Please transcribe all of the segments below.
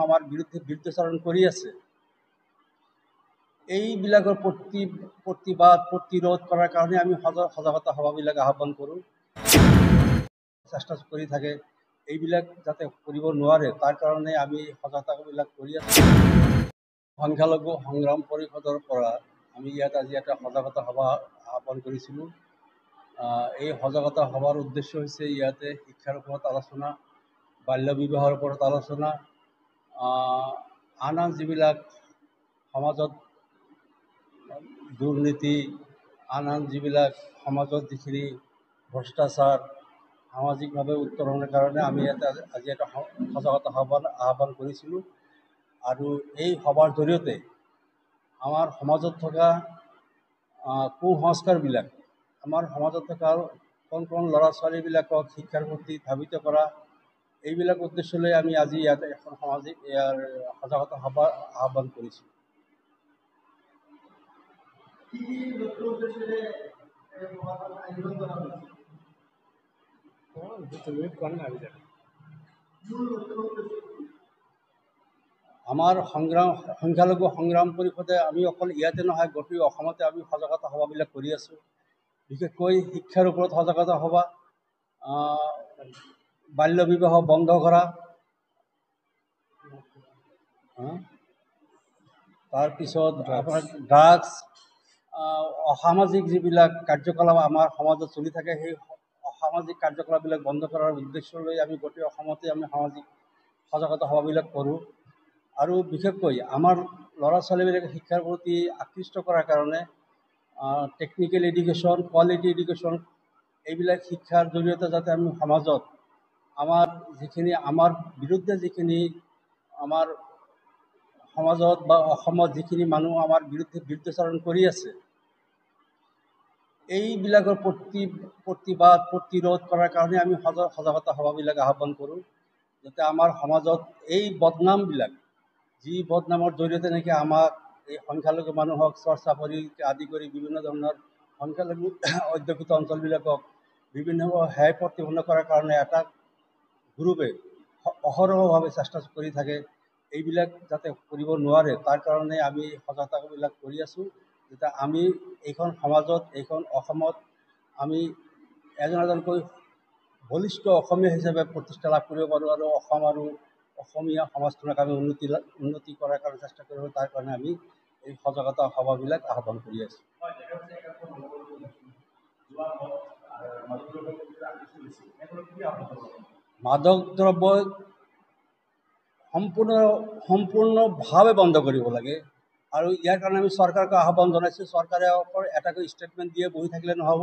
আমাৰ বিৰুদ্ধে বিৰুদ্ধাচৰণ কৰি আছে, এইবিলাকৰ প্ৰতিবাদ প্ৰতিৰোধ কৰাৰ কাৰণে আমি সজাগতা সভাবিলাক আহ্বান কৰোঁ। চেষ্টা কৰি থাকে এইবিলাক যাতে কৰিব নোৱাৰে তাৰ কাৰণে আমি সজাগতাবিলাক কৰি আছোঁ। সংখ্যালঘু সংগ্ৰাম পৰিষদৰ পৰা আমি ইয়াত আজি এটা সজাগতা সভা আহ্বান কৰিছিলোঁ। এই সজাগতা সভাৰ উদ্দেশ্য হৈছে ইয়াতে শিক্ষাৰ ওপৰত আলোচনা, বাল্য বিবাহৰ ওপৰত আলোচনা, আন যিবিলাক সমাজত দুৰ্নীতি, আন যিবিলাক সমাজত যিখিনি ভ্ৰষ্টাচাৰ সামাজিকভাৱে উত্তৰণৰ কাৰণে আমি ইয়াতে আজি এটা সজাগতা সভা আহ্বান কৰিছিলোঁ। আৰু এই সভাৰ জৰিয়তে আমাৰ সমাজত থকা কুসংস্কাৰবিলাক, আমাৰ সমাজত থকা কণ ল'ৰা ছোৱালীবিলাকক শিক্ষাৰ প্ৰতি ধাবিত কৰা, এইবিলাক উদ্দেশ্য লৈ আমি আজি ইয়াত এখন সামাজিক ইয়াৰ সজাগতা সভা আহ্বান কৰিছোঁ। আমাৰ সংখ্যালঘু সংগ্ৰাম পৰিষদে আমি অকল ইয়াতে নহয় গোটেই অসমতে আমি সজাগতা সভাবিলাক কৰি আছোঁ। বিশেষকৈ শিক্ষাৰ ওপৰত সজাগতা সভা, বাল্য বিবাহ বন্ধ কৰা, তাৰপিছত আপোনাৰ ড্ৰাগছ, অসামাজিক যিবিলাক কাৰ্যকলাপ আমাৰ সমাজত চলি থাকে সেই অসামাজিক কাৰ্যকলাপবিলাক বন্ধ কৰাৰ উদ্দেশ্য লৈ আমি গোটেই অসমতে আমি সামাজিক সজাগতা সভাবিলাক কৰোঁ। আৰু বিশেষকৈ আমাৰ ল'ৰা ছোৱালীবিলাকে শিক্ষাৰ প্ৰতি আকৃষ্ট কৰাৰ কাৰণে টেকনিকেল এডুকেশ্যন, কোৱালিটি এডুকেশ্যন, এইবিলাক শিক্ষাৰ জৰিয়তে যাতে আমি সমাজত আমাৰ বিৰুদ্ধে যিখিনি আমাৰ সমাজত বা অসমত যিখিনি মানুহ আমাৰ বিৰুদ্ধে বিৰুদ্ধাচৰণ কৰি আছে, এইবিলাকৰ প্ৰতিবাদ প্ৰতিৰোধ কৰাৰ কাৰণে আমি সজাগতা সভাবিলাক আহ্বান কৰোঁ, যাতে আমাৰ সমাজত এই বদনামবিলাক, যি বদনামৰ জৰিয়তে নেকি আমাক এই সংখ্যালঘু মানুহক চৰ চাপৰি আদি কৰি বিভিন্ন ধৰণৰ সংখ্যালঘু অধ্যুষিত অঞ্চলবিলাকক বিভিন্ন হেয় প্ৰতিপন্ন কৰাৰ কাৰণে এটা গ্ৰুপে অহৰহভাৱে চেষ্টা কৰি থাকে, এইবিলাক যাতে কৰিব নোৱাৰে তাৰ কাৰণে আমি সজাগতাবিলাক কৰি আছোঁ, যাতে আমি এইখন সমাজত, এইখন অসমত আমি এজনকৈ বলিষ্ঠ অসমীয়া হিচাপে প্ৰতিষ্ঠা লাভ কৰিব পাৰোঁ আৰু অসম আৰু অসমীয়া সমাজখনক আমি উন্নতি কৰাৰ কাৰণে চেষ্টা কৰিব, তাৰ কাৰণে আমি এই সজাগতা সভাবিলাক আহ্বান কৰি আছোঁ। মাদক দ্ৰব্য সম্পূৰ্ণভাৱে বন্ধ কৰিব লাগে আৰু ইয়াৰ কাৰণে আমি চৰকাৰক আহ্বান জনাইছোঁ। চৰকাৰে এটাকৈ ষ্টেটমেণ্ট দিয়ে বহি থাকিলে নহ'ব,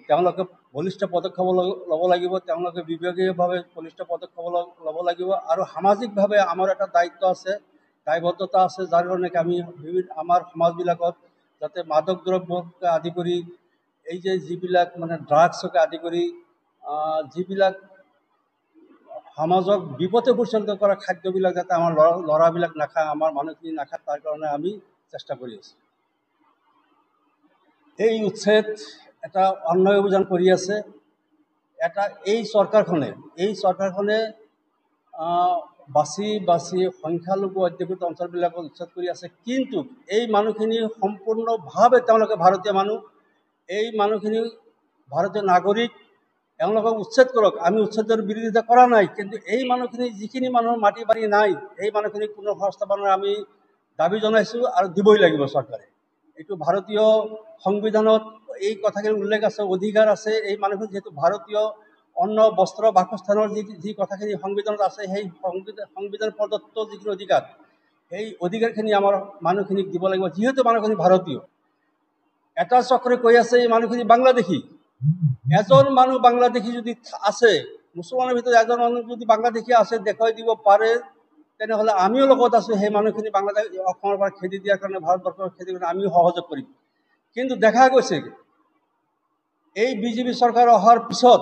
তেওঁলোকে বলিষ্ঠ পদক্ষেপ ল'ব লাগিব, তেওঁলোকে বিভাগীয়ভাৱে বলিষ্ঠ পদক্ষেপ ল'ব লাগিব আৰু সামাজিকভাৱে আমাৰ এটা দায়িত্ব আছে, দায়বদ্ধতা আছে, যাৰ কাৰণে আমি আমাৰ সমাজবিলাকত যাতে মাদক দ্ৰব্যকে আদি কৰি এই যে যিবিলাক মানে ড্ৰাগছকে আদি কৰি যিবিলাক সমাজক বিপথে পৰিচালিত কৰা খাদ্যবিলাক যাতে আমাৰ ল'ৰাবিলাক নাখায়, আমাৰ মানুহখিনি নাখায়, তাৰ কাৰণে আমি চেষ্টা কৰি আছোঁ। এই উচ্ছেদ এটা অন্যায় অভিযান কৰি আছে। এই চৰকাৰখনে বাছি বাছি সংখ্যালঘু অধ্যুষিত অঞ্চলবিলাকক উচ্ছেদ কৰি আছে, কিন্তু এই মানুহখিনি সম্পূৰ্ণভাৱে তেওঁলোকে ভাৰতীয় মানুহ, এই মানুহখিনি ভাৰতীয় নাগৰিক, এওঁলোকক উচ্ছেদ কৰক, আমি উচ্ছেদৰ বিৰোধিতা কৰা নাই, কিন্তু এই মানুহখিনি যিখিনি মানুহৰ মাটি বাৰী নাই এই মানুহখিনিক পুনৰ সংস্থাপনৰ আমি দাবী জনাইছোঁ আৰু দিবই লাগিব চৰকাৰে। এইটো ভাৰতীয় সংবিধানত এই কথাখিনি উল্লেখ আছে, অধিকাৰ আছে, এই মানুহখিনি যিহেতু ভাৰতীয় অন্ন বস্ত্ৰ বাসস্থানৰ যি কথাখিনি সংবিধানত আছে, সেই সংবিধান প্ৰদত্ত যিখিনি অধিকাৰ, সেই অধিকাৰখিনি আমাৰ মানুহখিনিক দিব লাগিব, যিহেতু মানুহখিনি ভাৰতীয়। এটা চক্ৰে কৈ আছে এই মানুহখিনি বাংলাদেশী, এজন মানুহ বাংলাদেশী যদি আছে, মুছলমানৰ ভিতৰত এজন মানুহ যদি বাংলাদেশী আছে দেখুৱাই দিব পাৰে, তেনেহ'লে আমিও লগত আছোঁ সেই মানুহখিনি বাংলাদেশ অসমৰ পৰা খেদি দিয়াৰ কাৰণে, ভাৰতবৰ্ষৰ খেদি দিয়াৰ কাৰণে আমিও সহযোগ কৰিম। কিন্তু দেখা গৈছে এই বিজেপি চৰকাৰ অহাৰ পিছত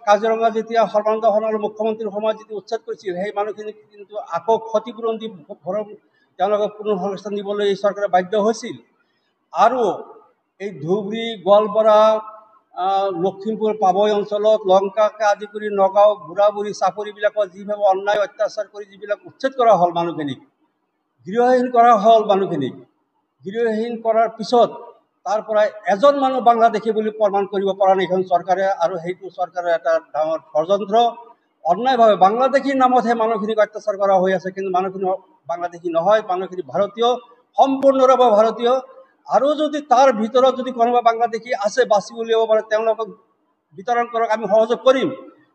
কাজিৰঙা যেতিয়া সৰ্বানন্দ সোণোৱালৰ মুখ্যমন্ত্ৰীৰ সময়ত যেতিয়া উচ্ছেদ কৰিছিল, সেই মানুহখিনিক কিন্তু আকৌ ক্ষতিপূৰণ দি তেওঁলোকক পুনৰ সংস্থান দিবলৈ এই চৰকাৰে বাধ্য হৈছিল। আৰু এই ধুবুৰী, গোৱালপাৰা, লখিমপুৰ পাবৈ অঞ্চলত লংকাকে আদি কৰি নগাঁও বুঢ়া বুঢ়ী চাপৰিবিলাকত যিভাৱে অন্যায় অত্যাচাৰ কৰি যিবিলাক উচ্ছেদ কৰা হ'ল মানুহখিনিক, গৃহহীন কৰা হ'ল মানুহখিনিক, গৃহহীন কৰাৰ পিছত তাৰ পৰা এজন মানুহ বাংলাদেশী বুলি প্ৰমাণ কৰিব পৰা নাই এইখন চৰকাৰে। আৰু সেইটো চৰকাৰৰ এটা ডাঙৰ ষড়যন্ত্ৰ। অন্যায়ভাৱে বাংলাদেশীৰ নামতহে মানুহখিনিক অত্যাচাৰ কৰা হৈ আছে, কিন্তু মানুহখিনি বাংলাদেশী নহয়, মানুহখিনি ভাৰতীয়, সম্পূৰ্ণৰূপে ভাৰতীয়। আৰু যদি তাৰ ভিতৰত যদি কোনোবা বাংলাদেশী আছে বাছি উলিয়াব পাৰে, তেওঁলোকক বিতৰণ কৰক, আমি সহযোগ কৰিম।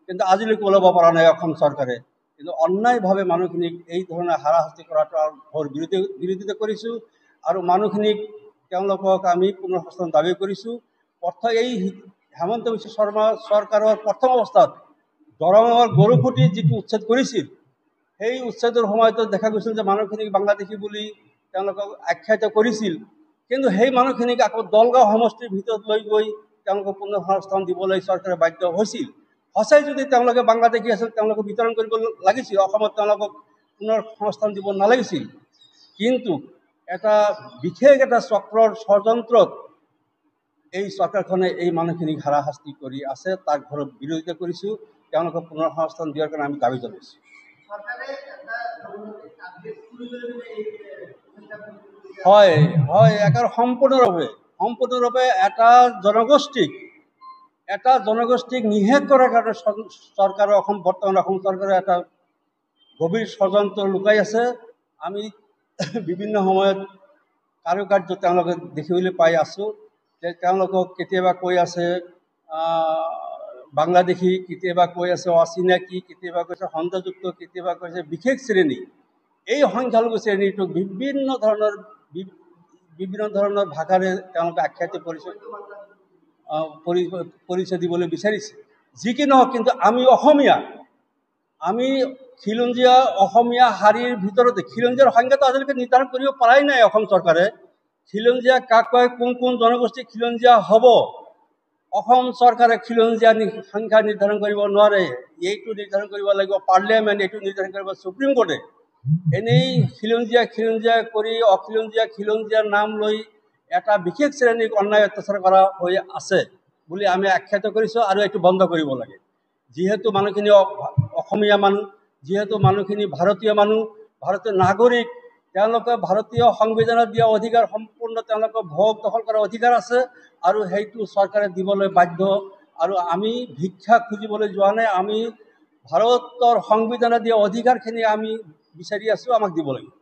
কিন্তু আজিলৈকে ওলাব পৰা নাই অসম চৰকাৰে। কিন্তু অন্যায়ভাৱে মানুহখিনিক এই ধৰণে হাৰাশাস্তি কৰাটো ঘোৰ বিৰোধিতা কৰিছোঁ। আৰু মানুহখিনিক তেওঁলোকক আমি পুনৰ্বাসন দাবী কৰিছোঁ। এই হেমন্ত বিশ্ব শৰ্মা চৰকাৰৰ প্ৰথম অৱস্থাত দৰঙৰ গৰুখুটি যিটো উচ্ছেদ কৰিছিল, সেই উচ্ছেদৰ সময়তো দেখা গৈছিল যে মানুহখিনিক বাংলাদেশী বুলি তেওঁলোকক আখ্যায়িত কৰিছিল। কিন্তু সেই মানুহখিনিক আকৌ দলগাঁও সমষ্টিৰ ভিতৰত লৈ গৈ তেওঁলোকক পুনৰ্বাসন দিবলৈ চৰকাৰে বাধ্য হৈছিল। সঁচাই যদি তেওঁলোকে বাংলাদেশী আছিল, তেওঁলোকক বিতৰণ কৰিব লাগিছিল, অসমত তেওঁলোকক পুনৰ্বাসন দিব নালাগিছিল। কিন্তু এটা বিশেষ এটা চক্ৰৰ ষড়যন্ত্ৰত এই চৰকাৰখনে এই মানুহখিনিক হাৰাশাস্তি কৰি আছে। তাৰ ঘৰত বিৰোধিতা কৰিছোঁ। তেওঁলোকক পুনৰ্বাসন দিয়াৰ কাৰণে আমি দাবী জনাইছোঁ। হয় হয়, একেবাৰে সম্পূৰ্ণৰূপে এটা জনগোষ্ঠীক নিষেধ কৰাৰ কাৰণে চৰকাৰৰ বৰ্তমান অসম চৰকাৰে এটা গভীৰ ষড়যন্ত্ৰ লুকাই আছে। আমি বিভিন্ন সময়ত কাৰুকাৰ্য তেওঁলোকে দেখিবলৈ পাই আছোঁ যে তেওঁলোকক কেতিয়াবা কৈ আছে বাংলাদেশী, কেতিয়াবা কৈ আছে অচিনাকি, কেতিয়াবা কৈছে সন্দেহযুক্ত, কেতিয়াবা কৈছে বিশেষ শ্ৰেণী। এই সংখ্যালঘু শ্ৰেণীটোক বিভিন্ন ধৰণৰ ভাষাৰে তেওঁলোকে আখ্যায়িত পৰিচয় দিবলৈ বিচাৰিছে। যি কি নহওক, কিন্তু আমি অসমীয়া, আমি খিলঞ্জীয়া অসমীয়া শাৰীৰ ভিতৰতে খিলঞ্জীয়াৰ সংখ্যাটো আজিলৈকে নিৰ্ধাৰণ কৰিব পৰাই নাই অসম চৰকাৰে। খিলঞ্জীয়া কাক কয়, কোন জনগোষ্ঠী খিলঞ্জীয়া হ'ব, অসম চৰকাৰে খিলঞ্জীয়া সংখ্যা নিৰ্ধাৰণ কৰিব নোৱাৰে। এইটো নিৰ্ধাৰণ কৰিব লাগিব পাৰ্লিয়ামেণ্ট, এইটো নিৰ্ধাৰণ কৰিব সুপ্ৰিম কোৰ্টে। এনেই খিলঞ্জীয়া কৰি খিলঞ্জীয়াৰ নাম লৈ এটা বিশেষ শ্ৰেণীক অন্যায় অত্যাচাৰ কৰা হৈ আছে বুলি আমি আখ্যায়িত কৰিছোঁ। আৰু এইটো বন্ধ কৰিব লাগে। যিহেতু মানুহখিনি অসমীয়া মানুহ, যিহেতু মানুহখিনি ভাৰতীয় মানুহ, ভাৰতীয় নাগৰিক, তেওঁলোকে ভাৰতীয় সংবিধানত দিয়া অধিকাৰ সম্পূৰ্ণ তেওঁলোকৰ ভোগ দখল কৰাৰ অধিকাৰ আছে। আৰু সেইটো চৰকাৰে দিবলৈ বাধ্য। আৰু আমি ভিক্ষা খুজিবলৈ যোৱা নাই, আমি ভাৰতৰ সংবিধানত দিয়া অধিকাৰখিনি আমি বিচাৰি আছোঁ, আমাক দিব লাগিব।